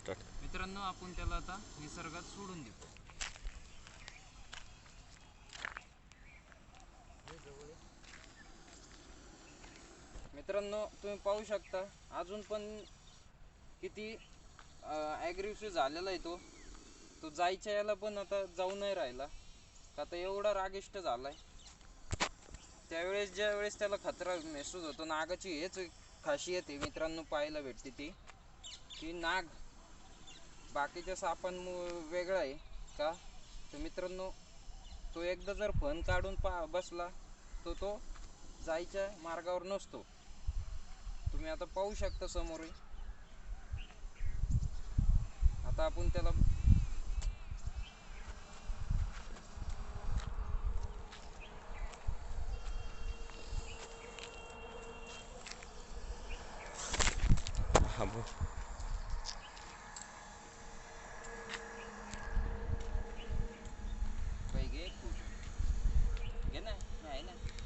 Start. मित्रांनो, आपण त्याला आता निसर्गात सोडून देतो. मित्रांनो, तुम्ही पाहू शकता अजून पण किती ॲग्रेसिव्ह झालेला आहे तो जायच्या याला पण आता जाऊ नाही राहिला. आता एवढा रागिष्ट झालाय. त्यावेळेस ज्या वेळेस त्याला खतरा महसूस होतो, नागाची हेच खासियत आहे मित्रांनो, पाहायला भेटते ती की नाग बाकीच्या सापां वेगळा आहे का. तर मित्रांनो, तो एकदा जर फण काढून बसला तो जायच्या मार्गावर नसतो. तुम्ही आता पाहू शकता समोर. आता आपण त्याला